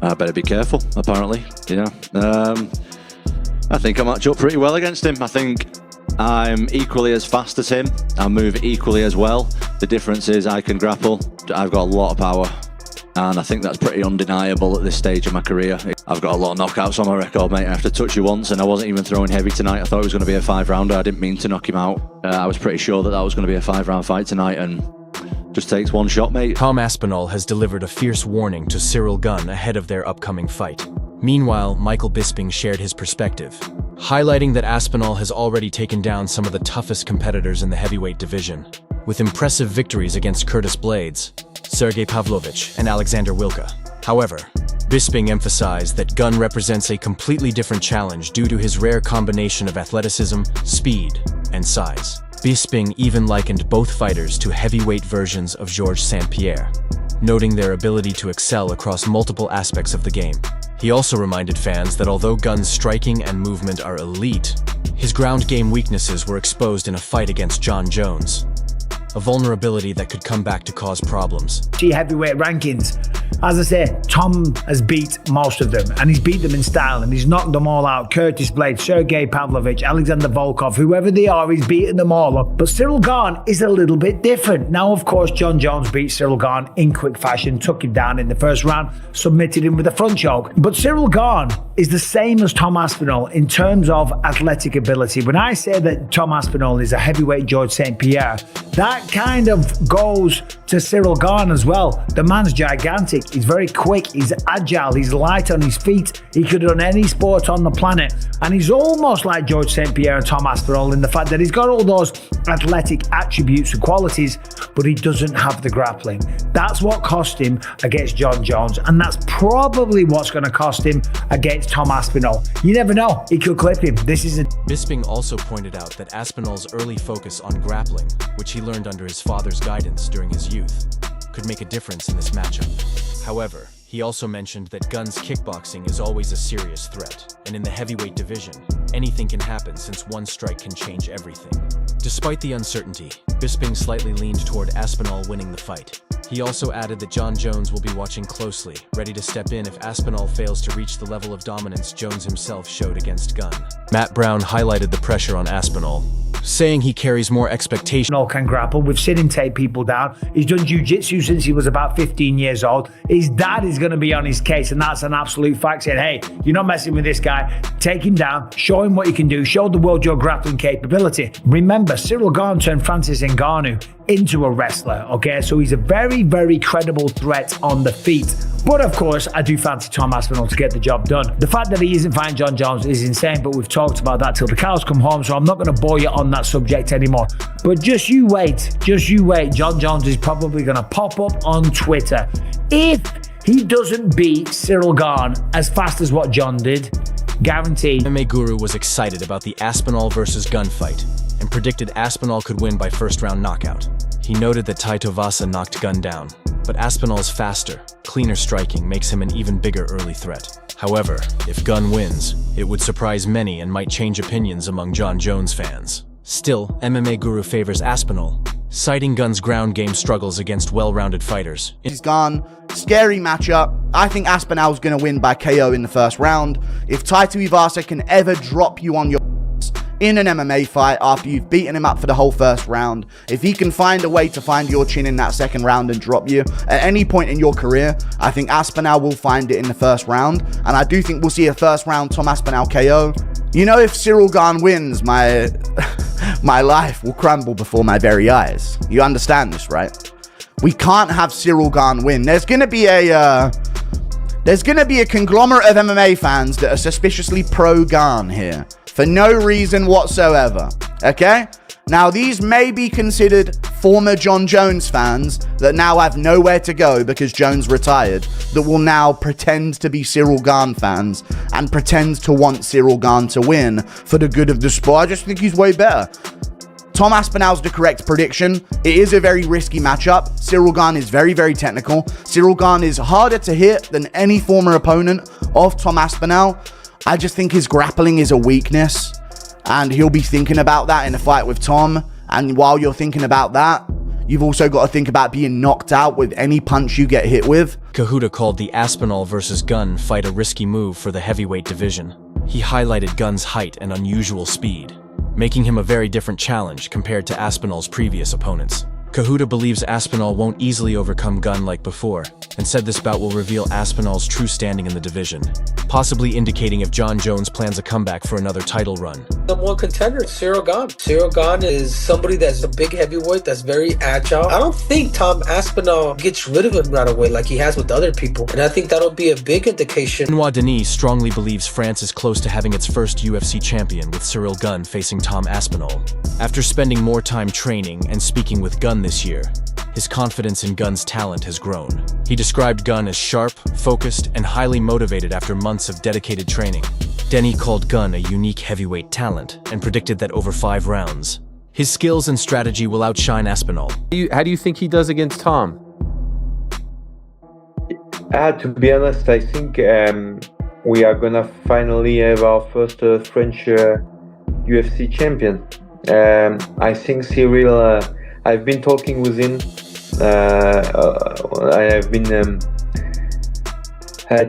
I better be careful, apparently. I think I match up pretty well against him. I think I'm equally as fast as him. I move equally as well. The difference is I can grapple. I've got a lot of power. And I think that's pretty undeniable at this stage of my career. I've got a lot of knockouts on my record, mate. I have to touch you once, and I wasn't even throwing heavy tonight. I thought it was going to be a 5-rounder. I didn't mean to knock him out. I was pretty sure that was going to be a 5-round fight tonight, and just takes one shot, mate. Tom Aspinall has delivered a fierce warning to Ciryl Gane ahead of their upcoming fight. Meanwhile, Michael Bisping shared his perspective, highlighting that Aspinall has already taken down some of the toughest competitors in the heavyweight division, with impressive victories against Curtis Blades, Sergey Pavlovich, and Alexander Wilka. However, Bisping emphasized that Gane represents a completely different challenge due to his rare combination of athleticism, speed, and size. Bisping even likened both fighters to heavyweight versions of Georges St-Pierre, noting their ability to excel across multiple aspects of the game. He also reminded fans that although Gane's striking and movement are elite, his ground game weaknesses were exposed in a fight against Jon Jones, a vulnerability that could come back to cause problems. Heavyweight rankings. As I say, Tom has beat most of them, and he's beat them in style, and he's knocked them all out. Curtis Blades, Sergey Pavlovich, Alexander Volkov, whoever they are, he's beaten them all up. But Ciryl Gane is a little bit different. Now, of course, Jon Jones beat Ciryl Gane in quick fashion, took him down in the first round, submitted him with a front choke. But Ciryl Gane is the same as Tom Aspinall in terms of athletic ability. When I say that Tom Aspinall is a heavyweight Georges St-Pierre, that kind of goes to Ciryl Gane as well. The man's gigantic. He's very quick, he's agile, he's light on his feet. He could run any sport on the planet. And he's almost like Georges St-Pierre and Tom Aspinall in the fact that he's got all those athletic attributes and qualities, but he doesn't have the grappling. That's what cost him against Jon Jones, and that's probably what's going to cost him against Tom Aspinall. You never know, he could clip him. Bisping also pointed out that Aspinall's early focus on grappling, which he learned under his father's guidance during his youth, could make a difference in this matchup. However, he also mentioned that Gane's kickboxing is always a serious threat, and in the heavyweight division, anything can happen since one strike can change everything. Despite the uncertainty, Bisping slightly leaned toward Aspinall winning the fight. He also added that Jon Jones will be watching closely, ready to step in if Aspinall fails to reach the level of dominance Jones himself showed against Gane. Matt Brown highlighted the pressure on Aspinall, saying he carries more expectation. Can grapple. We've seen him take people down. He's done jiu-jitsu since he was about 15 years old. His dad is going to be on his case, and that's an absolute fact, saying, hey, you're not messing with this guy. Take him down, show him what you can do, show the world your grappling capability. Remember, Ciryl Gane turned Francis Ngannou into a wrestler, okay? So he's a very, very credible threat on the feet. But of course, I do fancy Tom Aspinall to get the job done. The fact that he isn't fighting Jon Jones is insane, but we've talked about that till the cows come home, so I'm not going to bore you on that subject anymore. But just you wait. Jon Jones is probably going to pop up on Twitter. If he doesn't beat Ciryl Gane as fast as what Jon did, guaranteed. MMA Guru was excited about the Aspinall versus Gane fight and predicted Aspinall could win by first-round knockout. He noted that Tai Tuivasa knocked Gane down, but Aspinall's faster, cleaner striking makes him an even bigger early threat. However, if Gane wins, it would surprise many and might change opinions among Jon Jones fans. Still, MMA Guru favors Aspinall, citing Gane's ground game struggles against well-rounded fighters. He's gone. Scary matchup. I think Aspinall's going to win by KO in the first round. If Tai Tuivasa can ever drop you on your in an MMA fight after you've beaten him up for the whole first round, if he can find a way to find your chin in that second round and drop you at any point in your career, I think Aspinall will find it in the first round, and I do think we'll see a first round Tom Aspinall KO. You know, if Ciryl Gane wins, my life will crumble before my very eyes. You understand this, right? We can't have Ciryl Gane win. There's gonna be a conglomerate of MMA fans that are suspiciously pro Gane here for no reason whatsoever, okay? Now, these may be considered former Jon Jones fans that now have nowhere to go because Jones retired, that will now pretend to be Ciryl Gane fans and pretend to want Ciryl Gane to win for the good of the sport. I just think he's way better. Tom Aspinall's the correct prediction. It is a very risky matchup. Ciryl Gane is very, very technical. Ciryl Gane is harder to hit than any former opponent of Tom Aspinall. I just think his grappling is a weakness, and he'll be thinking about that in a fight with Tom. And while you're thinking about that, you've also got to think about being knocked out with any punch you get hit with. Cejudo called the Aspinall versus Gunn fight a risky move for the heavyweight division. He highlighted Gunn's height and unusual speed, making him a very different challenge compared to Aspinall's previous opponents. Cejudo believes Aspinall won't easily overcome Gunn like before, and said this bout will reveal Aspinall's true standing in the division, possibly indicating if Jon Jones plans a comeback for another title run. Number one contender, Ciryl Gane. Ciryl Gane is somebody that's a big heavyweight, that's very agile. I don't think Tom Aspinall gets rid of him right away like he has with other people, and I think that'll be a big indication. Benoit Denis strongly believes France is close to having its first UFC champion, with Ciryl Gane facing Tom Aspinall. After spending more time training and speaking with Gunn this year, his confidence in Gunn's talent has grown. He described Gunn as sharp, focused, and highly motivated after months of dedicated training. Denis called Gunn a unique heavyweight talent and predicted that over 5 rounds, his skills and strategy will outshine Aspinall. How do you think he does against Tom? To be honest, I think we are gonna finally have our first French UFC champion. I think Ciryl, I've been talking with him. I have been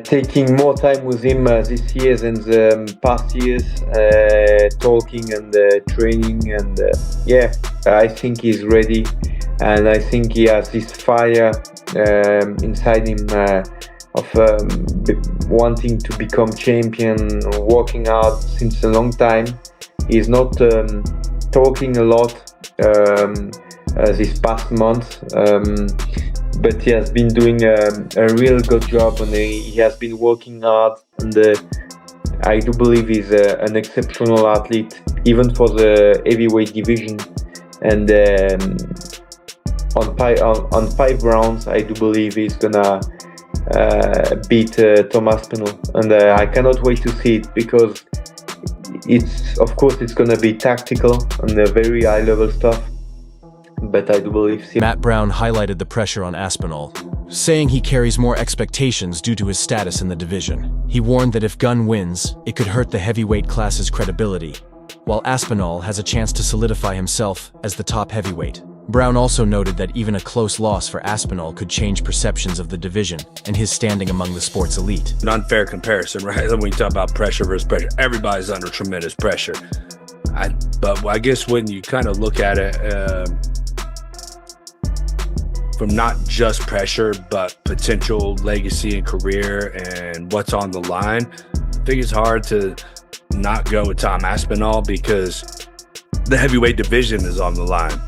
taking more time with him this year than the past years, talking and training, and yeah, I think he's ready, and I think he has this fire inside him of wanting to become champion, working hard since a long time. He's not talking a lot this past month, but he has been doing a real good job, and he has been working hard, and I do believe he's an exceptional athlete, even for the heavyweight division. And on 5 rounds, I do believe he's gonna beat Tom Aspinall, and I cannot wait to see it, because of course it's gonna be tactical and very high level stuff, but I do believe Matt Brown highlighted the pressure on Aspinall, saying he carries more expectations due to his status in the division. He warned that if Gunn wins, it could hurt the heavyweight class's credibility, while Aspinall has a chance to solidify himself as the top heavyweight. Brown also noted that even a close loss for Aspinall could change perceptions of the division and his standing among the sport's elite. An unfair comparison, right? When we talk about pressure versus pressure, everybody's under tremendous pressure. But I guess when you kind of look at it from not just pressure, but potential legacy and career and what's on the line, I think it's hard to not go with Tom Aspinall, because the heavyweight division is on the line.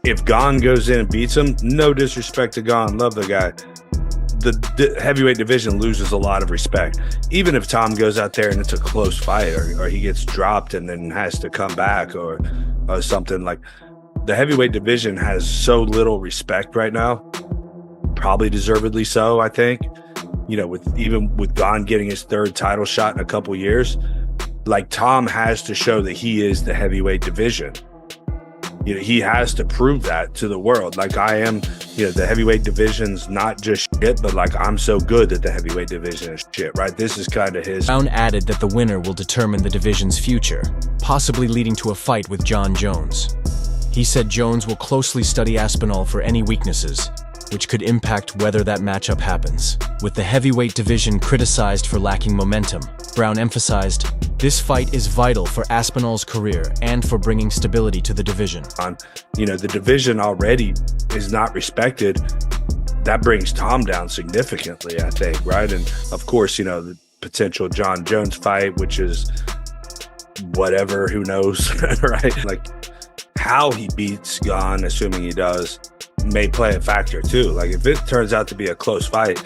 If Gane goes in and beats him, no disrespect to Gane, love the guy, the heavyweight division loses a lot of respect. Even if Tom goes out there and it's a close fight, or he gets dropped and then has to come back or something, like, the heavyweight division has so little respect right now, probably deservedly so, I think. You know, with Gane getting his 3rd title shot in a couple years, like, Tom has to show that he is the heavyweight division. You know, he has to prove that to the world. Like, I am, you know, the heavyweight division's not just shit, but like, I'm so good that the heavyweight division is shit, right? This is kind of his. Brown added that the winner will determine the division's future, possibly leading to a fight with Jon Jones. He said Jones will closely study Aspinall for any weaknesses, which could impact whether that matchup happens. With the heavyweight division criticized for lacking momentum, Brown emphasized, this fight is vital for Aspinall's career and for bringing stability to the division. You know, the division already is not respected. That brings Tom down significantly, I think, right? And of course, you know, the potential Jon Jones fight, which is whatever, who knows, right? Like, how he beats Gane, assuming he does, may play a factor too. Like, if it turns out to be a close fight,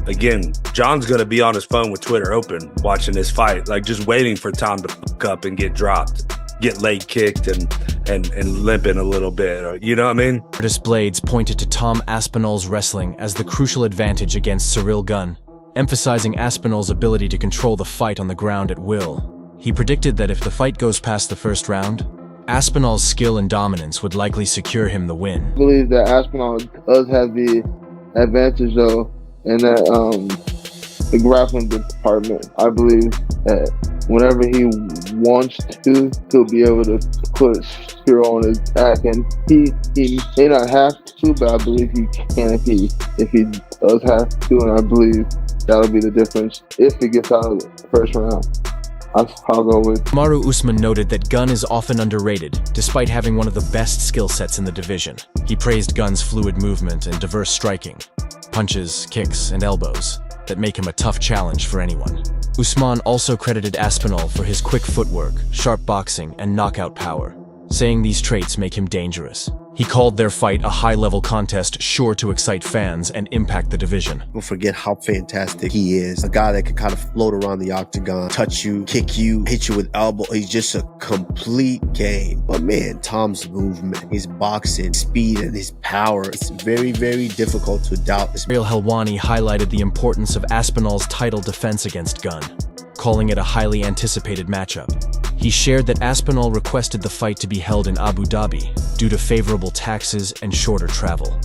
again, John's going to be on his phone with Twitter open watching this fight, like, just waiting for Tom to fuck up and get dropped, get leg kicked and limping a little bit, or, you know what I mean? Curtis Blades pointed to Tom Aspinall's wrestling as the crucial advantage against Ciryl Gane, emphasizing Aspinall's ability to control the fight on the ground at will. He predicted that if the fight goes past the 1st round, Aspinall's skill and dominance would likely secure him the win. I believe that Aspinall does have the advantage, though, in that the grappling department. I believe that whenever he wants to, he'll be able to put Ciryl on his back, and he may not have to, but I believe he can if he does have to, and I believe that'll be the difference if he gets out of the first round. I'll go with Kamaru Usman noted that Gunn is often underrated, despite having one of the best skill sets in the division. He praised Gunn's fluid movement and diverse striking, punches, kicks, and elbows that make him a tough challenge for anyone. Usman also credited Aspinall for his quick footwork, sharp boxing, and knockout power, saying these traits make him dangerous. He called their fight a high-level contest sure to excite fans and impact the division. Don't forget how fantastic he is. A guy that can kind of float around the octagon, touch you, kick you, hit you with elbow. He's just a complete game. But man, Tom's movement, his boxing, speed, and his power, it's very, very difficult to doubt this. Ciryl Helwani highlighted the importance of Aspinall's title defense against Gunn, calling it a highly anticipated matchup. He shared that Aspinall requested the fight to be held in Abu Dhabi due to favorable taxes and shorter travel.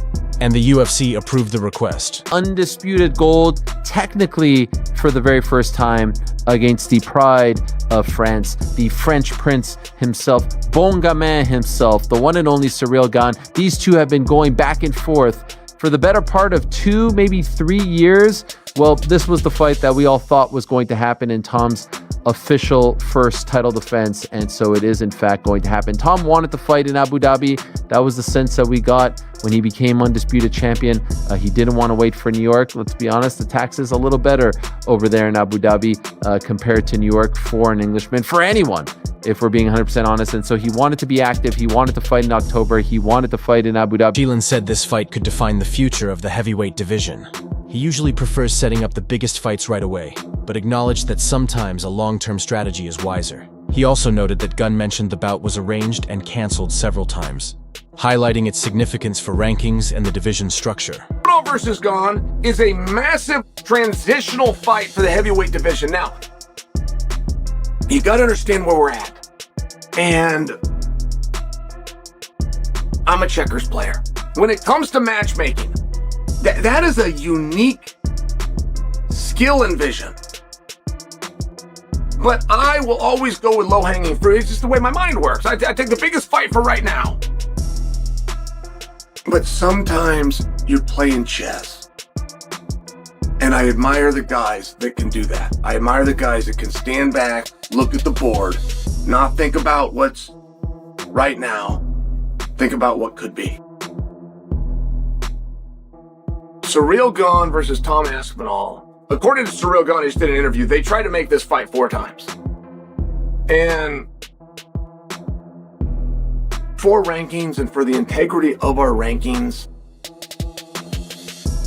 And the UFC approved the request. Undisputed gold, technically for the very first time, against the pride of France, the French prince himself, Bon Gamin himself, the one and only Ciryl Gane. These two have been going back and forth for the better part of 2, maybe 3 years. Well, this was the fight that we all thought was going to happen in Tom's official first title defense, and so it is in fact going to happen. Tom wanted the fight in Abu Dhabi. That was the sense that we got when he became undisputed champion. He didn't want to wait for New York. Let's be honest, the tax is a little better over there in Abu Dhabi compared to New York for an Englishman, for anyone, if we're being 100% honest. And so he wanted to be active. He wanted to fight in October. He wanted to fight in Abu Dhabi. Sheelan said this fight could define the future of the heavyweight division. He usually prefers setting up the biggest fights right away, but acknowledged that sometimes a long-term strategy is wiser. He also noted that Gunn mentioned the bout was arranged and cancelled several times, highlighting its significance for rankings and the division structure. Aspinall versus Gane is a massive transitional fight for the heavyweight division. Now, you got to understand where we're at. And I'm a checkers player. When it comes to matchmaking, that is a unique skill and vision. But I will always go with low-hanging fruit. It's just the way my mind works. I take the biggest fight for right now. But sometimes you're playing chess. And I admire the guys that can do that. I admire the guys that can stand back, look at the board, not think about what's right now, think about what could be. Ciryl Gane versus Tom Aspinall. According to Ciryl Gane, he just did an interview. They tried to make this fight 4 times. And for rankings and for the integrity of our rankings.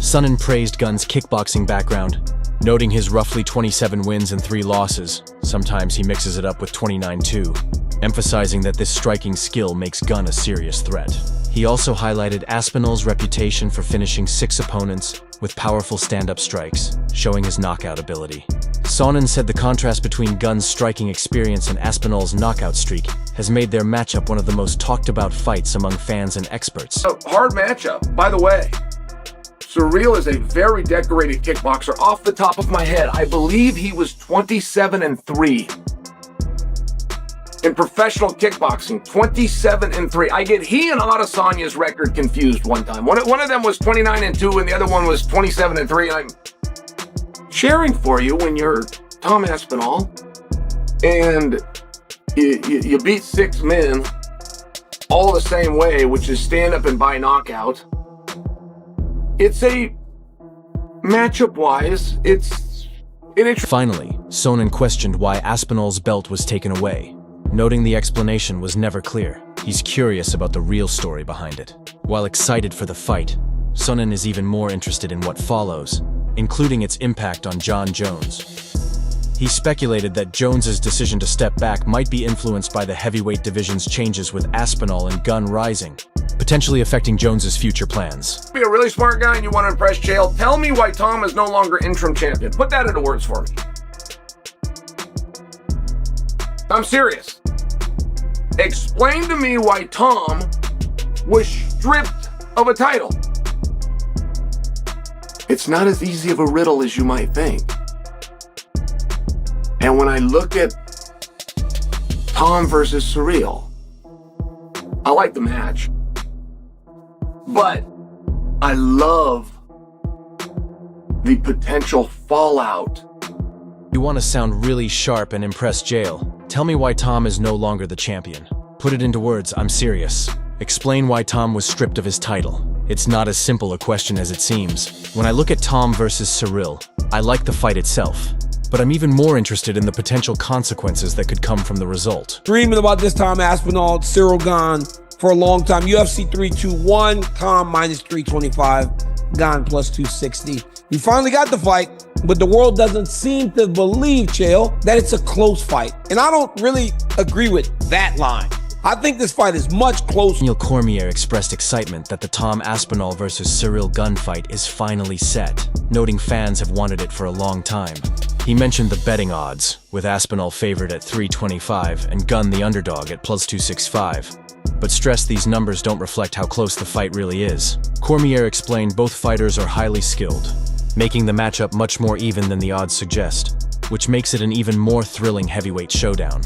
Sonnen praised Gunn's kickboxing background, noting his roughly 27 wins and 3 losses. Sometimes he mixes it up with 29-2, emphasizing that this striking skill makes Gunn a serious threat. He also highlighted Aspinall's reputation for finishing 6 opponents with powerful stand-up strikes, showing his knockout ability. Sonnen said the contrast between Gunn's striking experience and Aspinall's knockout streak has made their matchup one of the most talked-about fights among fans and experts. A hard matchup. By the way, Ciryl is a very decorated kickboxer. Off the top of my head, I believe he was 27-3. In professional kickboxing, 27-3. I get he and Adesanya's record confused one time. One of them was 29-2 and the other one was 27-3. And I'm cheering for you when you're Tom Aspinall and you beat 6 men all the same way, which is stand up and by knockout. It's a matchup-wise, it's Finally, Sonnen questioned why Aspinall's belt was taken away, noting the explanation was never clear. He's curious about the real story behind it. While excited for the fight, Sonnen is even more interested in what follows, including its impact on Jon Jones. He speculated that Jones's decision to step back might be influenced by the heavyweight division's changes with Aspinall and Gunn rising, potentially affecting Jones's future plans. Be a really smart guy and you want to impress Chael. Tell me why Tom is no longer interim champion. Put that into words for me. I'm serious. Explain to me why Tom was stripped of a title. It's not as easy of a riddle as you might think. And when I look at Tom versus Ciryl. I like the match. But I love the potential fallout. You want to sound really sharp and impress Jail. Tell me why Tom is no longer the champion. Put it into words, I'm serious. Explain why Tom was stripped of his title. It's not as simple a question as it seems. When I look at Tom versus Ciryl, I like the fight itself. But I'm even more interested in the potential consequences that could come from the result. Dreaming about this Tom Aspinall, Ciryl Gane for a long time. UFC 321, Tom minus 325, Gane plus 260. We finally got the fight, but the world doesn't seem to believe, Chael, that it's a close fight. And I don't really agree with that line. I think this fight is much closer. Daniel Cormier expressed excitement that the Tom Aspinall versus Ciryl Gane fight is finally set, noting fans have wanted it for a long time. He mentioned the betting odds, with Aspinall favored at 325 and Gane the underdog at plus 265, but stressed these numbers don't reflect how close the fight really is. Cormier explained both fighters are highly skilled, making the matchup much more even than the odds suggest, which makes it an even more thrilling heavyweight showdown.